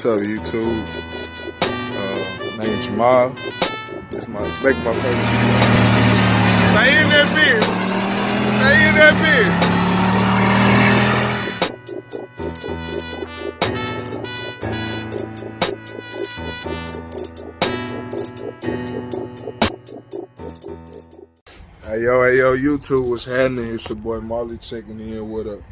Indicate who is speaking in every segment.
Speaker 1: What's up, YouTube? My name's Jamal. This is making my first. Stay in that bitch. Stay in that bitch. Hey yo, YouTube, what's happening? It's your boy Marley checking in with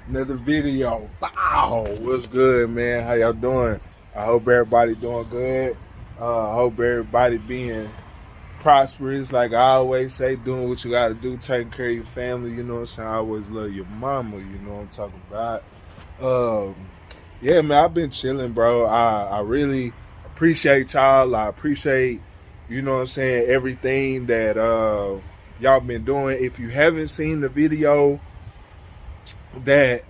Speaker 1: another video. Wow, what's good, man? How y'all doing? I hope everybody doing good. I hope everybody being prosperous. Like I always say, doing what you gotta do, taking care of your family, you know what I'm saying? I always love your mama, you know what I'm talking about. Yeah, man, I've been chilling, bro. I really appreciate y'all. I appreciate, you know what I'm saying, everything that y'all been doing. If you haven't seen the video that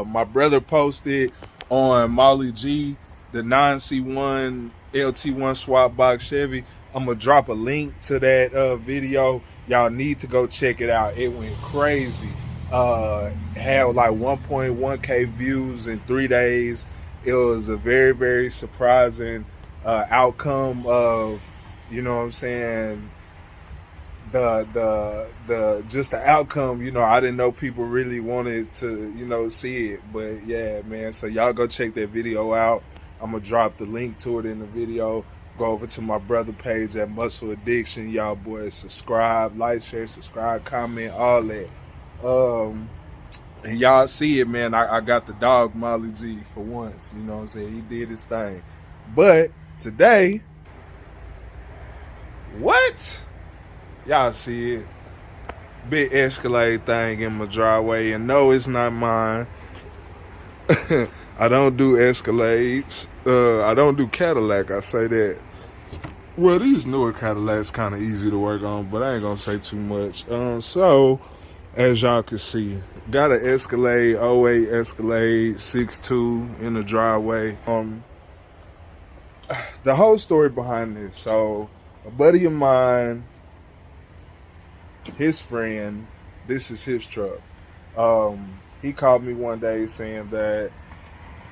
Speaker 1: my brother posted on Molly G, the 9C1 LT1 swap box Chevy, I'm gonna drop a link to that video. Y'all need to go check it out. It went crazy. Had like 1.1K views in 3 days. It was a very, very surprising outcome of, you know what I'm saying, just the outcome. You know, I didn't know people really wanted to, you know, see it, but yeah, man. So y'all go check that video out. I'm gonna drop the link to it in the video. Go over to my brother page at Muscle Addiction. Y'all boys subscribe, like, share, subscribe, comment, all that. And y'all see it, man. I got the dog Molly G for once. You know what I'm saying? He did his thing. But today, what? Y'all see it. Big Escalade thing in my driveway. And no, it's not mine. I don't do Escalades. I don't do Cadillac. I say that. Well, these newer Cadillacs kind of easy to work on, but I ain't gonna say too much. So, as y'all can see, got an Escalade, 08 Escalade 6.2 in the driveway. The whole story behind this. So, a buddy of mine, his friend, this is his truck. He called me one day saying that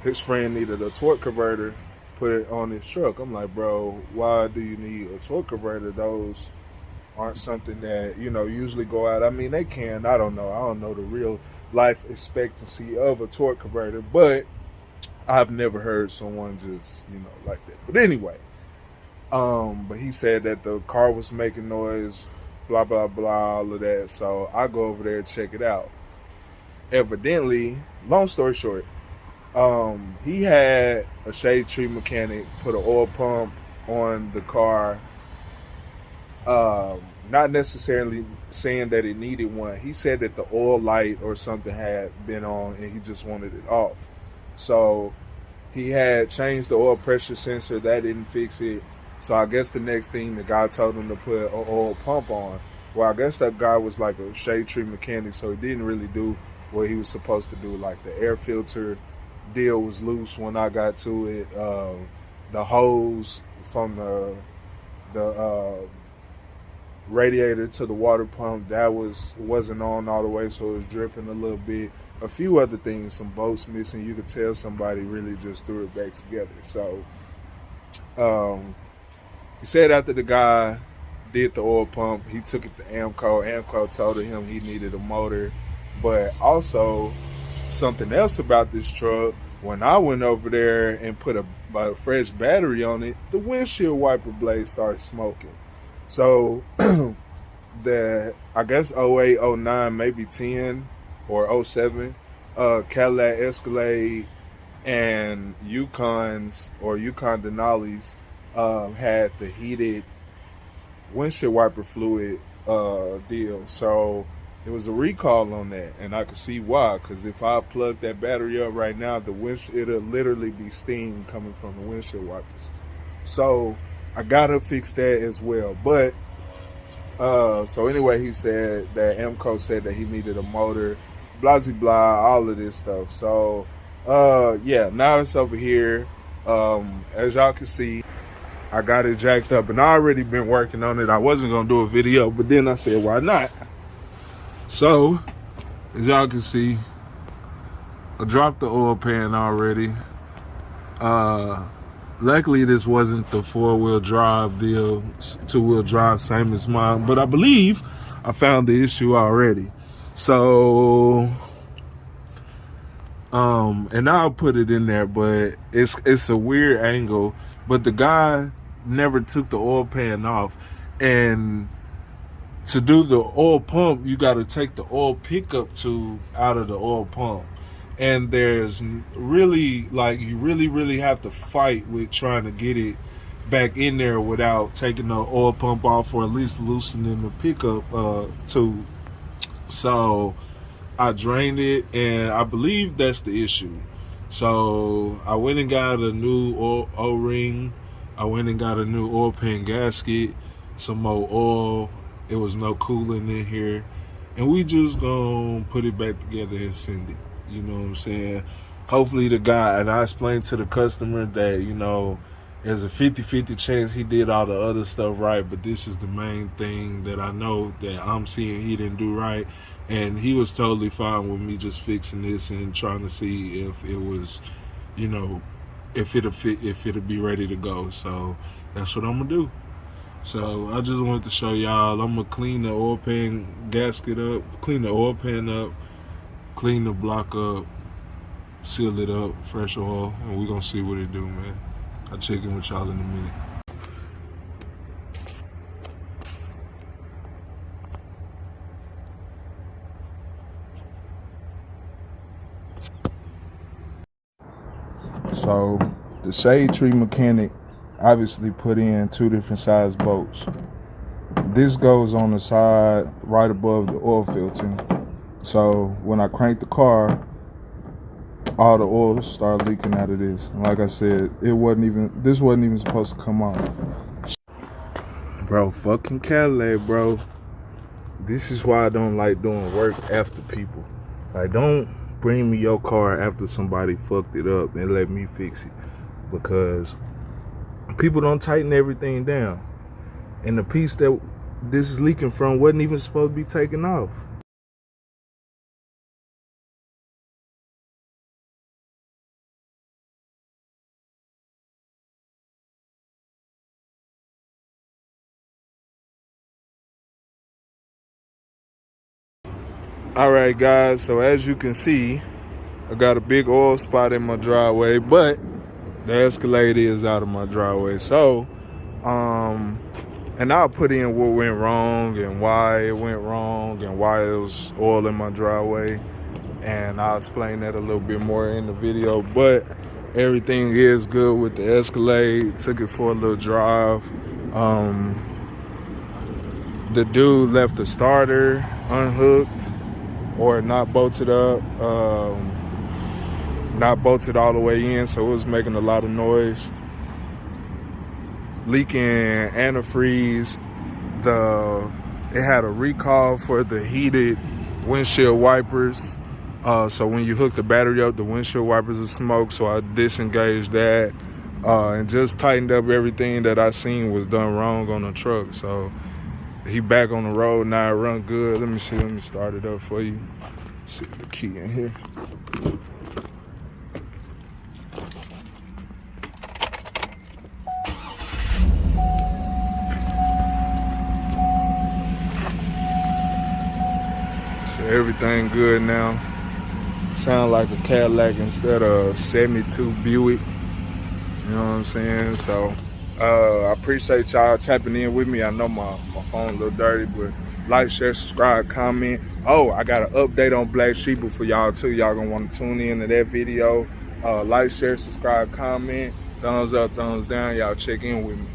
Speaker 1: his friend needed a torque converter, put it on his truck. I'm like, bro, why do you need a torque converter? Those aren't something that, you know, usually go out. I mean, they can. I don't know the real life expectancy of a torque converter, but I've never heard someone just, you know, like that. But anyway, but he said that the car was making noise, blah, blah, blah, all of that. So I go over there and check it out. Evidently, long story short, he had a shade tree mechanic put an oil pump on the car, not necessarily saying that it needed one. He said that the oil light or something had been on and he just wanted it off. So he had changed the oil pressure sensor. That didn't fix it. So I guess the next thing, the guy told him to put an oil pump on. Well, I guess that guy was like a shade tree mechanic, so he didn't really do what he was supposed to do. Like the air filter deal was loose when I got to it. The hose from the radiator to the water pump, that wasn't on all the way, so it was dripping a little bit. A few other things, some bolts missing. You could tell somebody really just threw it back together. So he said after the guy did the oil pump, he took it to AMCO. AMCO told him he needed a motor. But also, something else about this truck, when I went over there and put a fresh battery on it, the windshield wiper blade started smoking. So, I guess 08, 09, maybe 10 or 07, Cadillac Escalade and Yukons or Yukon Denali's had the heated windshield wiper fluid deal. So there was a recall on that, and I could see why. Because if I plug that battery up right now, it'll literally be steam coming from the windshield wipers. So I gotta fix that as well. But so anyway, he said that AMCO said that he needed a motor, blah blah blah, all of this stuff. So yeah, now it's over here. As y'all can see, I got it jacked up, and I already been working on it. I wasn't gonna do a video, but then I said, why not? So, as y'all can see, I dropped the oil pan already. Luckily, this wasn't the 4-wheel drive deal, 2-wheel drive, same as mine. But I believe I found the issue already. So, and I'll put it in there, but it's a weird angle. But the guy never took the oil pan off, and to do the oil pump, you got to take the oil pickup tube out of the oil pump. And there's really, like, you really have to fight with trying to get it back in there without taking the oil pump off, or at least loosening the pickup tube. So I drained it, and I believe that's the issue. So I went and got a new O-ring. I went and got a new oil pan gasket, some more oil. It was no coolant in here, and we just gonna put it back together and send it. You know what I'm saying? Hopefully the guy, and I explained to the customer that, you know, there's a 50-50 chance he did all the other stuff right, but this is the main thing that I know that I'm seeing he didn't do right. And he was totally fine with me just fixing this and trying to see if it was, you know, if it'll fit, if it'll be ready to go. So that's what I'm gonna do. So I just wanted to show y'all. I'm gonna clean the oil pan gasket up, clean the oil pan up, clean the block up, seal it up, fresh oil, and we're gonna see what it do, man. I'll check in with y'all in a minute. So the shade tree mechanic obviously put in 2 different size bolts. This goes on the side right above the oil filter. So when I crank the car, all the oil started leaking out of this. And like I said, this wasn't even supposed to come off. Bro, fucking Escalade, bro. This is why I don't like doing work after people. Like, don't bring me your car after somebody fucked it up and let me fix it, because people don't tighten everything down, and the piece that this is leaking from wasn't even supposed to be taken off. All right, guys, so as you can see, I got a big oil spot in my driveway, but the Escalade is out of my driveway. So and I'll put in what went wrong and why it went wrong and why there was oil in my driveway, and I'll explain that a little bit more in the video. But everything is good with the Escalade. Took it for a little drive. The dude left the starter unhooked or not bolted up, not bolted all the way in, so it was making a lot of noise. Leaking antifreeze. It had a recall for the heated windshield wipers. So when you hook the battery up, the windshield wipers will smoke. So I disengaged that and just tightened up everything that I seen was done wrong on the truck. So he back on the road now. It run good. Let me see. Let me start it up for you. See the key in here. Everything good now. Sound like a Cadillac instead of 72 Buick. You know what I'm saying? So I appreciate y'all tapping in with me. I know my phone a little dirty, but like, share, subscribe, comment. Oh, I got an update on Black Sheeple for y'all too. Y'all gonna want to tune in to that video. Like, share, subscribe, comment. Thumbs up, thumbs down. Y'all check in with me.